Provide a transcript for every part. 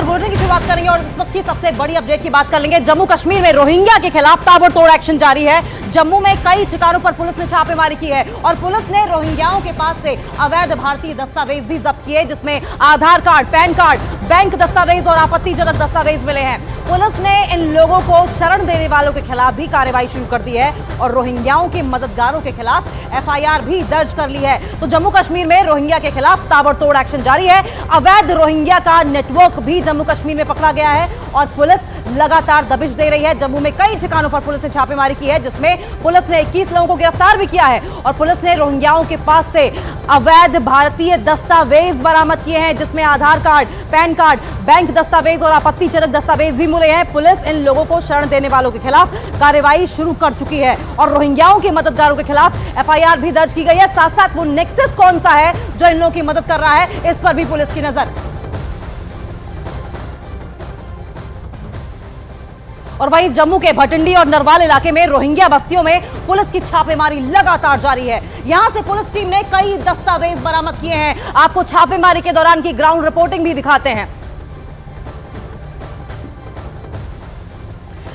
और बुलेटिन की शुरुआत करेंगे और इस वक्त की सबसे बड़ी अपडेट की बात कर लेंगे। जम्मू कश्मीर में रोहिंग्या के खिलाफ ताबड़तोड़ एक्शन जारी है। जम्मू में कई ठिकानों पर पुलिस ने छापेमारी की है और पुलिस ने रोहिंग्याओं के पास से अवैध भारतीय दस्तावेज भी जब्त किए, जिसमें आधार कार्ड, पैन कार्ड, बैंक दस्तावेज और आपत्तिजनक दस्तावेज मिले हैं। पुलिस ने इन लोगों को शरण देने वालों के खिलाफ भी कार्रवाई शुरू कर दी है और रोहिंग्याओं के मददगारों के खिलाफ एफआईआर भी दर्ज कर ली है। तो जम्मू कश्मीर में रोहिंग्या के खिलाफ ताबड़तोड़ एक्शन जारी है। अवैध रोहिंग्या का नेटवर्क भी जम्मू कश्मीर में पकड़ा गया है और पुलिस लगातार दबिश दे रही है। जम्मू में कई ठिकानों पर पुलिस ने छापेमारी की है, जिसमें पुलिस ने 21 लोगों को गिरफ्तार भी किया है और पुलिस ने रोहिंग्याओं के पास से अवैध भारतीय दस्तावेज बरामद किए हैं, जिसमें आधार कार्ड, पैन कार्ड, बैंक दस्तावेज और आपत्तिजनक दस्तावेज भी मिले हैं। पुलिस इन लोगों को शरण देने वालों के खिलाफ कार्रवाई शुरू कर चुकी है और रोहिंग्याओं के मददगारों के खिलाफ एफआईआर भी दर्ज की गई है। साथ साथ वो नेक्सस कौन सा है जो इन लोगों की मदद कर रहा है, इस पर भी पुलिस की नजर। और वहीं जम्मू के भटिंडी और नरवाल इलाके में रोहिंग्या बस्तियों में पुलिस की छापेमारी लगातार जारी है। यहां से पुलिस टीम ने कई दस्तावेज बरामद किए हैं। आपको छापेमारी के दौरान की ग्राउंड रिपोर्टिंग भी दिखाते हैं।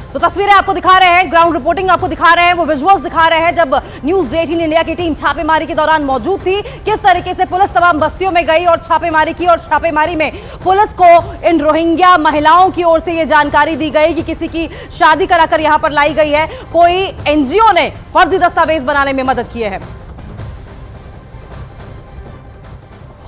तो तस्वीरें आपको दिखा रहे हैं, ग्राउंड रिपोर्टिंग आपको दिखा रहे हैं, वो विजुअल्स दिखा रहे हैं जब न्यूज़ 18 इंडिया की टीम छापेमारी के दौरान मौजूद थी, किस तरीके से पुलिस तमाम बस्तियों में गई और छापेमारी की। और छापेमारी में पुलिस को इन रोहिंग्या महिलाओं की ओर से ये जानकारी दी गई कि किसी की शादी कराकर यहां पर लाई गई है, कोई एनजीओ ने फर्जी दस्तावेज बनाने में मदद की है।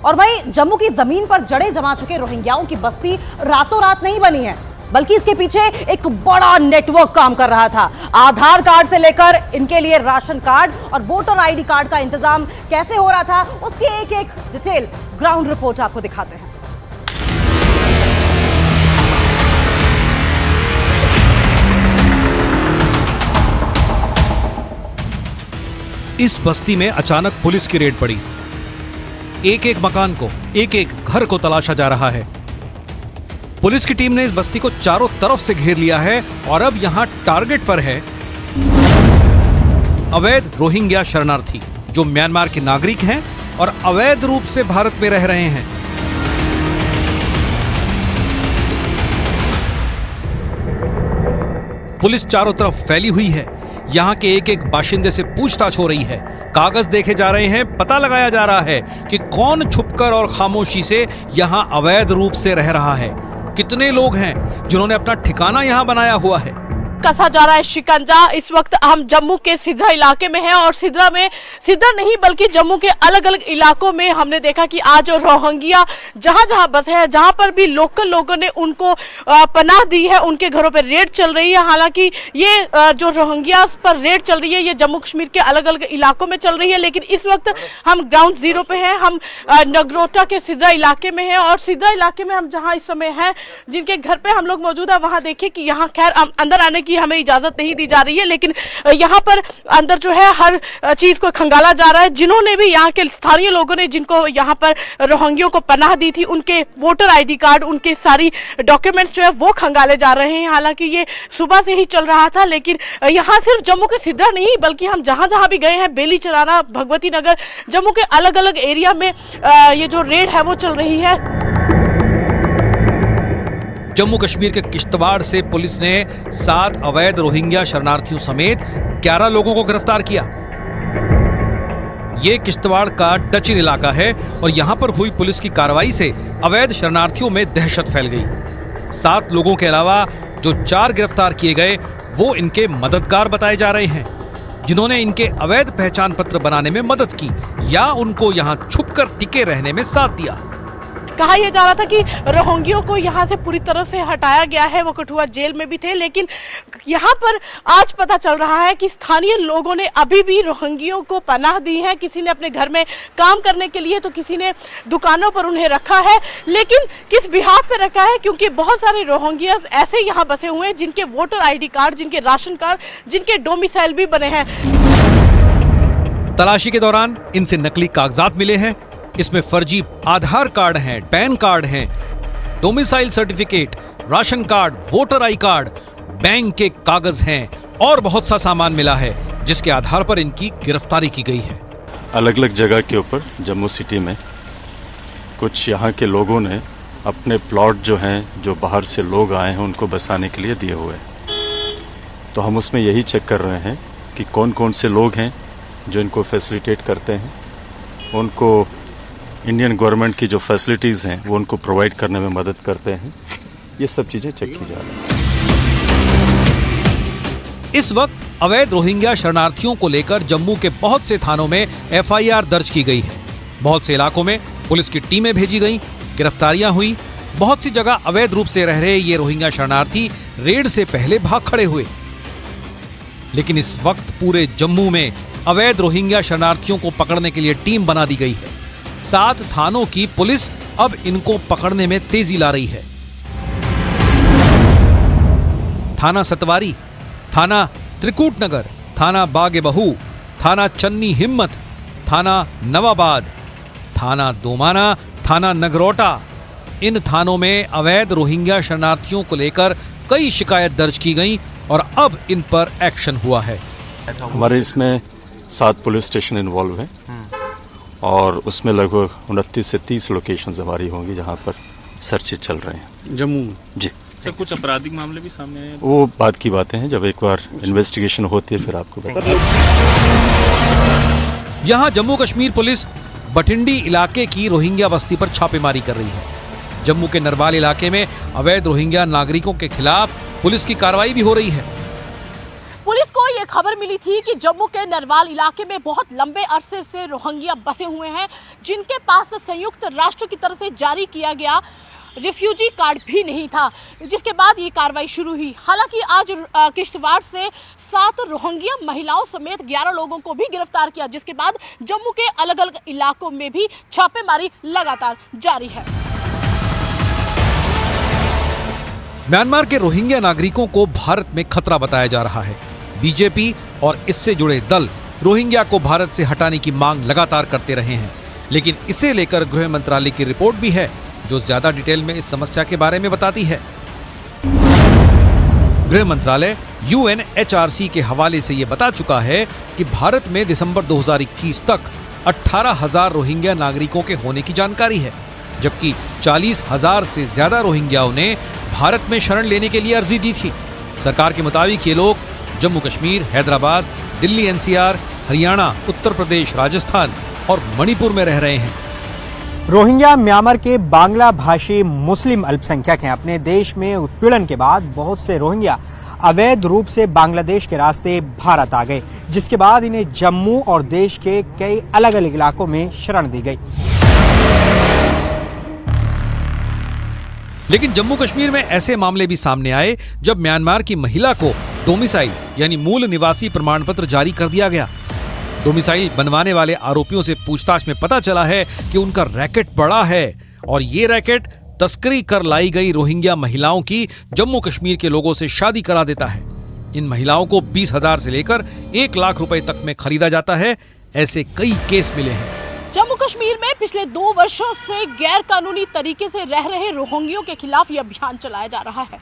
और वहीं जम्मू की जमीन पर जड़ें जमा चुके रोहिंग्याओं की बस्ती रातों रात नहीं बनी है, बल्कि इसके पीछे एक बड़ा नेटवर्क काम कर रहा था। आधार कार्ड से लेकर इनके लिए राशन कार्ड और वोटर आईडी कार्ड का इंतजाम कैसे हो रहा था, उसकी एक एक डिटेल ग्राउंड रिपोर्ट आपको दिखाते हैं। इस बस्ती में अचानक पुलिस की रेड पड़ी। एक एक मकान को, एक एक घर को तलाशा जा रहा है। पुलिस की टीम ने इस बस्ती को चारों तरफ से घेर लिया है और अब यहां टारगेट पर है अवैध रोहिंग्या शरणार्थी जो म्यांमार के नागरिक हैं और अवैध रूप से भारत में रह रहे हैं। पुलिस चारों तरफ फैली हुई है। यहां के एक एक बाशिंदे से पूछताछ हो रही है, कागज देखे जा रहे हैं, पता लगाया जा रहा है कि कौन छुपकर और खामोशी से यहां अवैध रूप से रह रहा है। कितने लोग हैं जिन्होंने अपना ठिकाना यहां बनाया हुआ है। कसा जा रहा है शिकंजा। इस वक्त हम जम्मू के सिद्रा इलाके में हैं और सिद्रा नहीं बल्कि जम्मू के अलग अलग इलाकों में हमने देखा कि आज रोहिंग्या जहां जहां बसे हैं, जहां पर भी लोकल लोगों ने उनको पनाह दी है, उनके घरों पर रेड चल रही है। हालांकि ये जो रोहिंग्या पर रेड चल रही है ये जम्मू कश्मीर के अलग अलग इलाकों में चल रही है, लेकिन इस वक्त हम ग्राउंड जीरो पे हैं। हम नगरोटा के सिद्रा इलाके में हैं और सिद्रा इलाके में हम जहाँ इस समय हैं, जिनके घर पे हम लोग मौजूद है, वहाँ देखिए कि यहाँ खैर अंदर आने की हमें इजाजत नहीं दी जा रही है, लेकिन यहाँ पर अंदर जो है हर चीज को खंगाला जा रहा है। जिन्होंने भी यहाँ के स्थानीय लोगों ने जिनको यहाँ पर रोहिंग्यों को पनाह दी थी, उनके वोटर आईडी कार्ड, उनके सारी डॉक्यूमेंट्स जो है वो खंगाले जा रहे हैं। हालांकि ये सुबह से ही चल रहा था, लेकिन यहाँ सिर्फ जम्मू के सिद्रा नहीं बल्कि हम जहाँ जहाँ भी गए हैं, बेली चराना, भगवती नगर, जम्मू के अलग अलग एरिया में ये जो रेड है वो चल रही है। जम्मू कश्मीर के किश्तवाड़ से पुलिस ने 7 अवैध रोहिंग्या शरणार्थियों समेत 11 लोगों को गिरफ्तार किया। ये किश्तवाड़ का डचिन इलाका है और यहां पर हुई पुलिस की कार्रवाई से अवैध शरणार्थियों में दहशत फैल गई। 7 लोगों के अलावा जो 4 गिरफ्तार किए गए वो इनके मददगार बताए जा रहे हैं, जिन्होंने इनके अवैध पहचान पत्र बनाने में मदद की या उनको यहां छुपकर टिके रहने में साथ दिया। कहा यह जा रहा था कि रोहिंग्यों को यहाँ से पूरी तरह से हटाया गया है, वो कठुआ जेल में भी थे, लेकिन यहाँ पर आज पता चल रहा है कि स्थानीय लोगों ने अभी भी रोहिंग्यों को पनाह दी है। किसी ने अपने घर में काम करने के लिए तो किसी ने दुकानों पर उन्हें रखा है, लेकिन किस बिहार पे रखा है, क्योंकि बहुत सारे रोहिंग्यास ऐसे यहाँ बसे हुए हैं जिनके वोटर आईडी कार्ड, जिनके राशन कार्ड, जिनके डोमिसाइल भी बने हैं। तलाशी के दौरान इनसे नकली कागजात मिले हैं। इसमें फर्जी आधार कार्ड हैं, पैन कार्ड हैं, domicile certificate, ration card, voter I card, bank के कागज हैं और बहुत सा सामान मिला है, जिसके आधार पर इनकी गिरफ्तारी की गई है। अलग अलग जगह के ऊपर जम्मू सिटी में कुछ यहाँ के लोगों ने अपने प्लॉट जो हैं, जो बाहर से लोग आए हैं उनको बसाने के लिए दिए हुए हैं। तो हम उसमें यही चेक कर रहे हैं कि कौन कौन से लोग हैं जो इनको फैसिलिटेट करते हैं, उनको इंडियन गवर्नमेंट की जो फैसिलिटीज़ हैं वो उनको प्रोवाइड करने में मदद करते हैं। ये सब चीज़ें चेक की जा रही हैं। इस वक्त अवैध रोहिंग्या शरणार्थियों को लेकर जम्मू के बहुत से थानों में एफआईआर दर्ज की गई है। बहुत से इलाकों में पुलिस की टीमें भेजी गईं, गिरफ्तारियां हुई। बहुत सी जगह अवैध रूप से रह रहे ये रोहिंग्या शरणार्थी रेड से पहले भाग खड़े हुए। लेकिन इस वक्त पूरे जम्मू में अवैध रोहिंग्या शरणार्थियों को पकड़ने के लिए टीम बना दी गई है। 7 थानों की पुलिस अब इनको पकड़ने में तेजी ला रही है। थाना सतवारी, थाना त्रिकूट नगर, थाना बागे-बहू, थाना चन्नी हिम्मत, थाना नवाबाद, थाना दोमाना, थाना नगरोटा, इन थानों में अवैध रोहिंग्या शरणार्थियों को लेकर कई शिकायत दर्ज की गई और अब इन पर एक्शन हुआ है। हमारे इसमें 7 पुलिस स्टेशन इन्वॉल्व हैं और उसमें लगभग 29 से 30 लोकेशंस हमारी होंगी जहां पर सर्चेज चल रहे हैं जम्मू में। जी सर, कुछ आपराधिक मामले भी सामने आए? वो बात की बातें हैं, जब एक बार इन्वेस्टिगेशन होती है फिर आपको बता। यहां जम्मू कश्मीर पुलिस बठिंडी इलाके की रोहिंग्या बस्ती पर छापेमारी कर रही है। जम्मू के नरवाल इलाके में अवैध रोहिंग्या नागरिकों के खिलाफ पुलिस की कार्रवाई भी हो रही है। पुलिस को ये खबर मिली थी कि जम्मू के नरवाल इलाके में बहुत लंबे अरसे से रोहिंग्या बसे हुए हैं, जिनके पास संयुक्त राष्ट्र की तरफ से जारी किया गया रिफ्यूजी कार्ड भी नहीं था, जिसके बाद ये कार्रवाई शुरू हुई। हालांकि आज किश्तवाड़ से 7 रोहिंग्या महिलाओं समेत 11 लोगों को भी गिरफ्तार किया, जिसके बाद जम्मू के अलग अलग इलाकों में भी छापेमारी लगातार जारी है। म्यांमार के रोहिंग्या नागरिकों को भारत में खतरा बताया जा रहा है। बीजेपी और इससे जुड़े दल रोहिंग्या को भारत से हटाने की मांग लगातार करते रहे हैं, लेकिन इसे लेकर गृह मंत्रालय की रिपोर्ट भी है जो ज्यादा डिटेल में इस समस्या के बारे में बताती है। गृह मंत्रालय UNHRC के हवाले से यह बता चुका है कि भारत में दिसंबर 2021 तक 18,000 रोहिंग्या नागरिकों के होने की जानकारी है, जबकि 40,000 से ज्यादा रोहिंग्याओं ने भारत में शरण लेने के लिए अर्जी दी थी। सरकार के मुताबिक ये लोग जम्मू कश्मीर, हैदराबाद, दिल्ली NCR, हरियाणा, उत्तर प्रदेश, राजस्थान और मणिपुर में रह रहे हैं। रोहिंग्या म्यांमार के बांग्ला भाषी मुस्लिम अल्पसंख्यक हैं। अपने देश में उत्पीड़न के बाद बहुत से रोहिंग्या अवैध रूप से बांग्लादेश के रास्ते भारत आ गए, जिसके बाद इन्हें जम्मू और देश के कई अलग अलग इलाकों में शरण दी गई। लेकिन जम्मू कश्मीर में ऐसे मामले भी सामने आए जब म्यांमार की महिला को डोमिसाइल यानी मूल निवासी प्रमाण पत्र जारी कर दिया गया। डोमिसाइल बनवाने वाले आरोपियों से पूछताछ में पता चला है कि उनका रैकेट बड़ा है और ये रैकेट तस्करी कर लाई गई रोहिंग्या महिलाओं की जम्मू कश्मीर के लोगों से शादी करा देता है। इन महिलाओं को 20,000 से लेकर 1 लाख रुपए तक में खरीदा जाता है। ऐसे कई केस मिले हैं। जम्मू कश्मीर में पिछले 2 वर्षों से गैर कानूनी तरीके से रह रहे रोहिंग्यों के खिलाफ ये अभियान चलाया जा रहा है।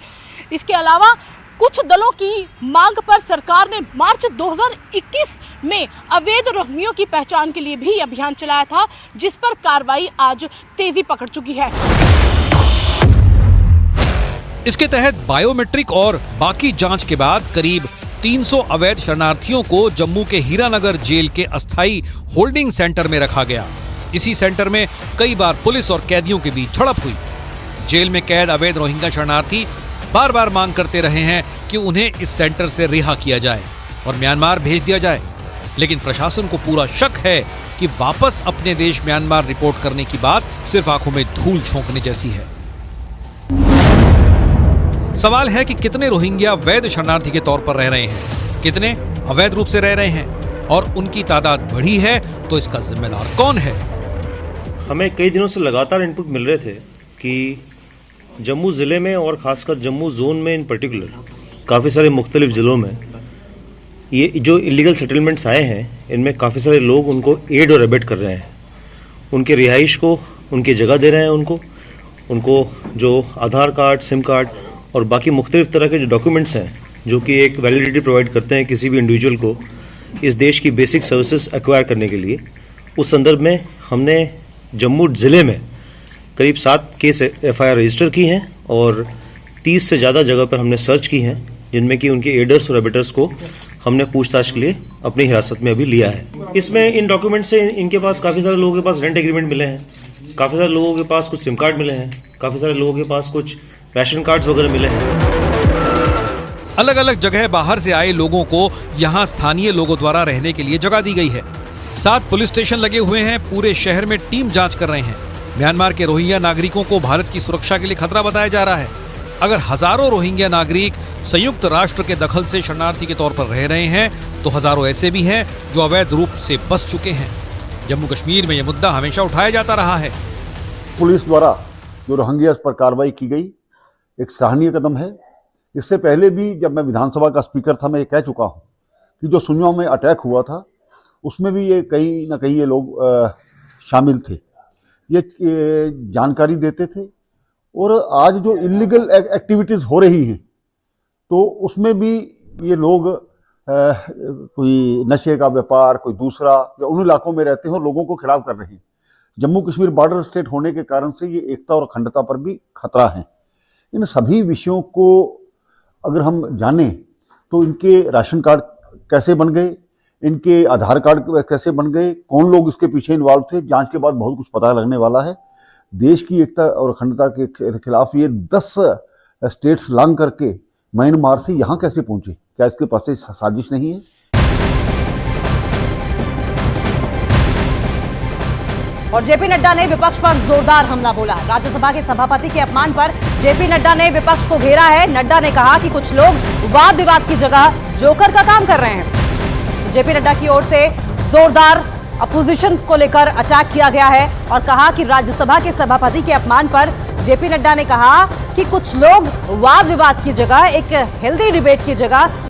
इसके अलावा कुछ दलों की मांग पर सरकार ने मार्च 2021 में अवैध रोहिंग्यों की पहचान के लिए भी अभियान चलाया था, जिस पर कार्रवाई आज तेजी पकड़ चुकी है। इसके तहत बायोमेट्रिक और बाकी जांच के बाद करीब 300 अवैध शरणार्थियों को जम्मू के हीरानगर जेल के अस्थायी होल्डिंग सेंटर में रखा गया। इसी सेंटर में कई बार पुलिस और कैदियों के बीच झड़प हुई। जेल में कैद अवैध रोहिंग्या शरणार्थी बार बार मांग करते रहे हैं कि उन्हें इस सेंटर से रिहा किया जाए और म्यांमार भेज दिया जाए, लेकिन प्रशासन को पूरा शक है कि वापस अपने देश म्यांमार रिपोर्ट करने की बात सिर्फ आंखों में धूल झोंकने जैसी है। सवाल है कि कितने रोहिंग्या वैध शरणार्थी के तौर पर रह रहे हैं, कितने अवैध रूप से रह रहे हैं और उनकी तादाद बढ़ी है तो इसका जिम्मेदार कौन है। हमें कई दिनों से लगातार इनपुट मिल रहे थे कि जम्मू ज़िले में और ख़ासकर जम्मू जोन में इन पर्टिकुलर काफ़ी सारे मुख्तलिफ ज़िलों में ये जो इलीगल सेटलमेंट्स आए हैं, इनमें काफ़ी सारे लोग उनको एड और अबेट कर रहे हैं। उनके रिहाइश को उनकी जगह दे रहे हैं, उनको जो आधार कार्ड, सिम कार्ड और बाकी मुख्तलिफ तरह के जो डॉक्यूमेंट्स हैं जो कि एक वैलिडिटी प्रोवाइड करते हैं किसी भी इंडिविजुअल को इस देश की बेसिक सर्विसेज एक्वायर करने के लिए। उस संदर्भ में हमने जम्मू ज़िले में करीब 7 केस FIR रजिस्टर की हैं और 30 से ज़्यादा जगह पर हमने सर्च की हैं, जिनमें कि उनके एडर्स और एबेटर्स को हमने पूछताछ के लिए अपनी हिरासत में अभी लिया है। इसमें इन डॉक्यूमेंट से इनके पास काफ़ी सारे लोगों के पास रेंट एग्रीमेंट मिले हैं, काफ़ी सारे लोगों के पास कुछ सिम कार्ड मिले हैं, काफ़ी सारे लोगों के पास कुछ राशन कार्ड्स वगैरह मिले हैं। अलग अलग जगह बाहर से आए लोगों को यहाँ स्थानीय लोगों द्वारा रहने के लिए जगह दी गई है। 7 पुलिस स्टेशन लगे हुए हैं, पूरे शहर में टीम जांच कर रहे हैं। म्यांमार के रोहिंग्या नागरिकों को भारत की सुरक्षा के लिए खतरा बताया जा रहा है। अगर हजारों रोहिंग्या नागरिक संयुक्त राष्ट्र के दखल से शरणार्थी के तौर पर रह रहे हैं, तो हजारों ऐसे भी हैं जो अवैध रूप से बस चुके हैं। जम्मू कश्मीर में यह मुद्दा हमेशा उठाया जाता रहा है। पुलिस द्वारा जो रोहिंग्या पर कार्रवाई की गई एक सराहनीय कदम है। इससे पहले भी जब मैं विधानसभा का स्पीकर था, मैं ये कह चुका हूँ कि जो सुन्नियों में अटैक हुआ था उसमें भी ये कहीं ना कहीं ये लोग शामिल थे, ये जानकारी देते थे। और आज जो इलीगल एक्टिविटीज़ हो रही हैं तो उसमें भी ये लोग कोई नशे का व्यापार, कोई दूसरा, या उन इलाकों में रहते हैं और लोगों को खिलाफ कर रहे हैं। जम्मू कश्मीर बॉर्डर स्टेट होने के कारण से ये एकता और अखंडता पर भी खतरा है। इन सभी विषयों को अगर हम जानें तो इनके राशन कार्ड कैसे बन गए, इनके आधार कार्ड कैसे बन गए, कौन लोग इसके पीछे इन्वॉल्व थे, जांच के बाद बहुत कुछ पता लगने वाला है। देश की एकता और अखंडता के खिलाफ ये 10 स्टेट्स लांग करके म्यांमार से यहाँ कैसे पहुंचे? क्या इसके पास साजिश नहीं है? और जेपी नड्डा ने विपक्ष पर जोरदार हमला बोला। राज्यसभा के सभापति के अपमान पर जेपी नड्डा ने विपक्ष को घेरा है। नड्डा ने कहा कि कुछ लोग वाद विवाद की जगह जोकर का काम कर रहे हैं। जेपी नड्डा की ओर से जोरदार अपोजिशन को लेकर अटैक किया गया है और कहा कि राज्यसभा के सभापति के अपमान पर जेपी नड्डा ने कहा कि कुछ लोग वाद विवाद की जगह, एक हेल्दी डिबेट की जगह